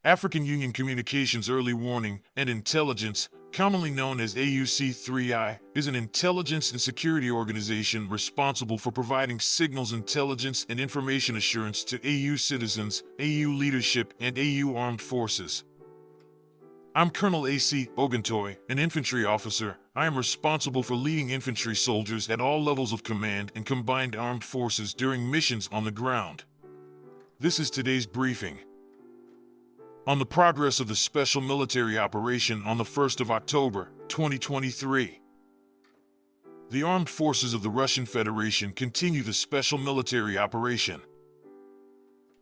African Union Communications Early Warning and Intelligence, commonly known as AUC3I, is an intelligence and security organization responsible for providing signals intelligence and information assurance to AU citizens, AU leadership, and AU armed forces. I'm Colonel A.C. Oguntoye, an infantry officer. I am responsible for leading infantry soldiers at all levels of command and combined armed forces during missions on the ground. This is today's briefing. On the progress of the special military operation on the 1st of October, 2023. The armed forces of the Russian Federation continue the special military operation.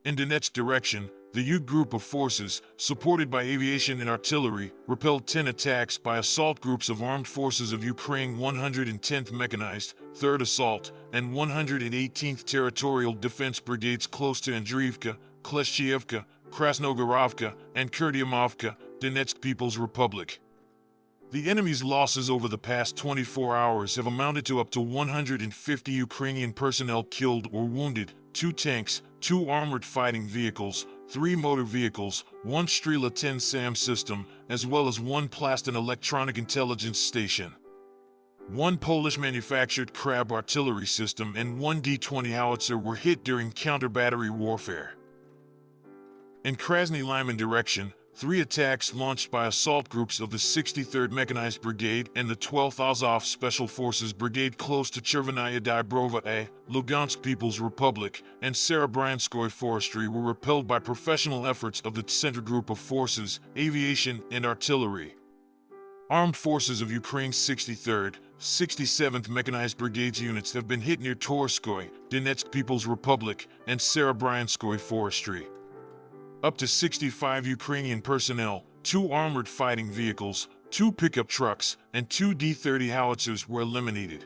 In Donetsk direction, the U group of forces, supported by aviation and artillery, repelled 10 attacks by assault groups of armed forces of Ukraine 110th Mechanized, 3rd Assault, and 118th Territorial Defense Brigades close to Andriivka, Kleshchievka, Krasnogorovka, and Kurdiamovka, Donetsk People's Republic. The enemy's losses over the past 24 hours have amounted to up to 150 Ukrainian personnel killed or wounded, 2 tanks, 2 armored fighting vehicles, 3 motor vehicles, 1 Strela 10 SAM system, as well as 1 Plaston electronic intelligence station. 1 Polish-manufactured Krab artillery system and 1 D-20 howitzer were hit during counter-battery warfare. In Krasny Lyman direction, 3 attacks launched by assault groups of the 63rd Mechanized Brigade and the 12th Azov Special Forces Brigade close to Chervenaya Dybrova A, Lugansk People's Republic, and Serebranskoye Forestry were repelled by professional efforts of the Center Group of Forces, Aviation, and Artillery. Armed Forces of Ukraine's 63rd, 67th Mechanized Brigades units have been hit near Torskoye, Donetsk People's Republic, and Serebranskoye Forestry. Up to 65 Ukrainian personnel, 2 armored fighting vehicles, 2 pickup trucks, and 2 D-30 howitzers were eliminated.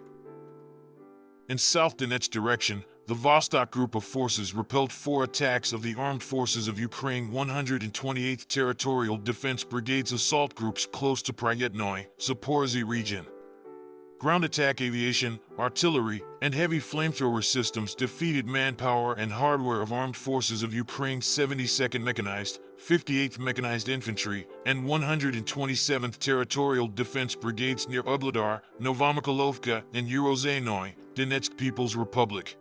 In South Donetsk direction, the Vostok Group of Forces repelled 4 attacks of the Armed Forces of Ukraine 128th Territorial Defense Brigade's assault groups close to Pryetnoye, Zaporizhzhia region. Ground attack aviation, artillery, and heavy flamethrower systems defeated manpower and hardware of Armed Forces of Ukraine's 72nd Mechanized, 58th Mechanized Infantry, and 127th Territorial Defense Brigades near Ugledar, Novomykolovka, and Urozhenoye, Donetsk People's Republic.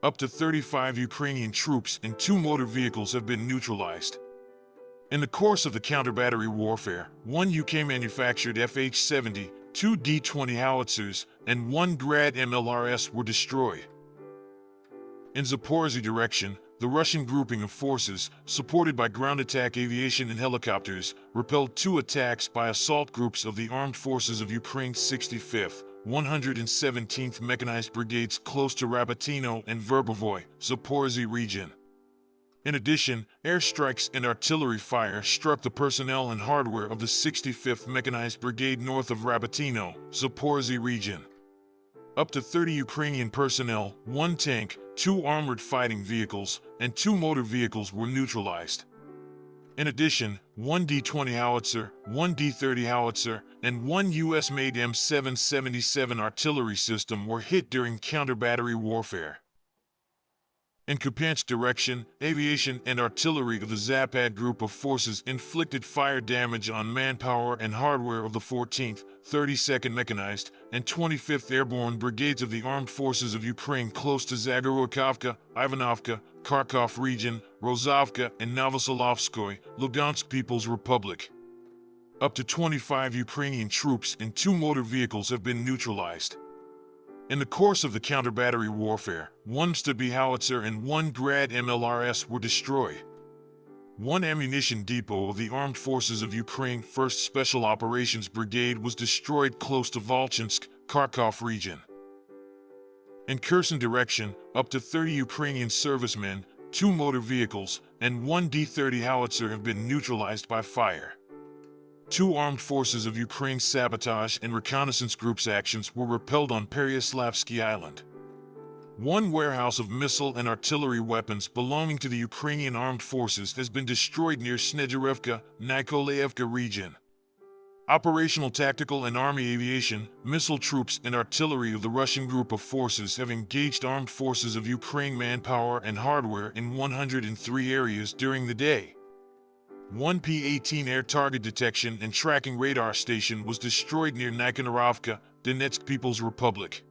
Up to 35 Ukrainian troops and 2 motor vehicles have been neutralized. In the course of the counter-battery warfare, 1 UK-manufactured FH-70, 2 D-20 howitzers, and 1 Grad MLRS were destroyed. In Zaporizhzhia direction, the Russian grouping of forces, supported by ground attack aviation and helicopters, repelled 2 attacks by assault groups of the Armed Forces of Ukraine's 65th, 117th Mechanized Brigades close to Rabotino and Verbovoy, Zaporizhzhia region. In addition, airstrikes and artillery fire struck the personnel and hardware of the 65th Mechanized Brigade north of Rabotino, Zaporizhzhia region. Up to 30 Ukrainian personnel, 1 tank, 2 armored fighting vehicles, and 2 motor vehicles were neutralized. In addition, 1 D-20 howitzer, 1 D-30 howitzer, and 1 US-made M777 artillery system were hit during counter-battery warfare. In Kupiansk direction, aviation and artillery of the Zapad Group of Forces inflicted fire damage on manpower and hardware of the 14th, 32nd Mechanized, and 25th Airborne Brigades of the Armed Forces of Ukraine close to Zagorokovka, Ivanovka, Kharkov region, Rozovka, and Novosolovskoye, Lugansk People's Republic. Up to 25 Ukrainian troops and 2 motor vehicles have been neutralized. In the course of the counter-battery warfare, 1 Stubby howitzer and 1 Grad MLRS were destroyed. 1 ammunition depot of the Armed Forces of Ukraine 1st Special Operations Brigade was destroyed close to Volchansk, Kharkov region. In Kherson direction, up to 30 Ukrainian servicemen, 2 motor vehicles, and 1 D-30 howitzer have been neutralized by fire. 2 Armed Forces of Ukraine's sabotage and reconnaissance groups' actions were repelled on Peryaslavsky Island. 1 warehouse of missile and artillery weapons belonging to the Ukrainian Armed Forces has been destroyed near Snezhurevka, Nikolaevka region. Operational tactical and army aviation, missile troops and artillery of the Russian group of forces have engaged Armed Forces of Ukraine manpower and hardware in 103 areas during the day. One P-18 air target detection and tracking radar station was destroyed near Nikanorovka, Donetsk People's Republic.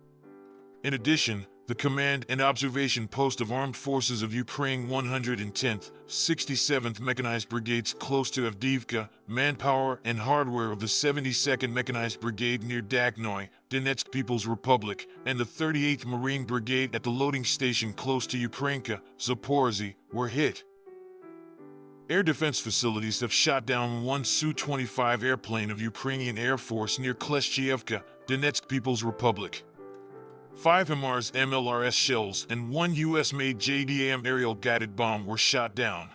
In addition, the command and observation post of Armed Forces of Ukraine 110th, 67th Mechanized Brigades close to Avdiivka, manpower and hardware of the 72nd Mechanized Brigade near Daknoy, Donetsk People's Republic, and the 38th Marine Brigade at the loading station close to Ukrainka, Zaporizhzhia, were hit. Air defense facilities have shot down one Su-25 airplane of Ukrainian Air Force near Kleshchievka, Donetsk People's Republic. 5 MLRS shells and one U.S.-made JDAM aerial guided bomb were shot down.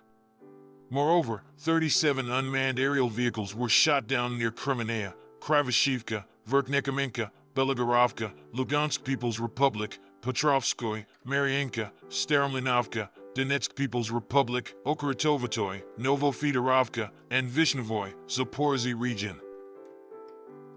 Moreover, 37 unmanned aerial vehicles were shot down near Kremenaya, Krivashivka, Verkhnekamenka, Belagorovka, Lugansk People's Republic, Petrovskoy, Mariinka, Staromlinovka, Donetsk People's Republic, Okhritovatoy, Novofedorovka, and Vishnevoy, Zaporizhzhia region.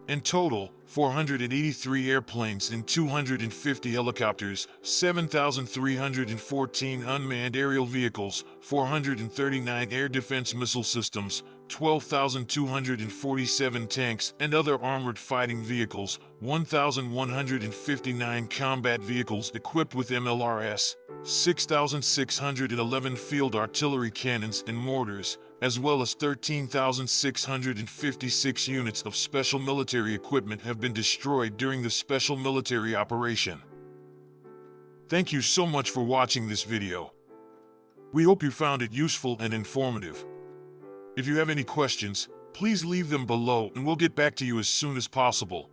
In total, 483 airplanes and 250 helicopters, 7,314 unmanned aerial vehicles, 439 air defense missile systems, 12,247 tanks and other armored fighting vehicles, 1,159 combat vehicles equipped with MLRS, 6,611 field artillery cannons and mortars, as well as 13,656 units of special military equipment have been destroyed during the special military operation. Thank you so much for watching this video. We hope you found it useful and informative. If you have any questions, please leave them below and we'll get back to you as soon as possible.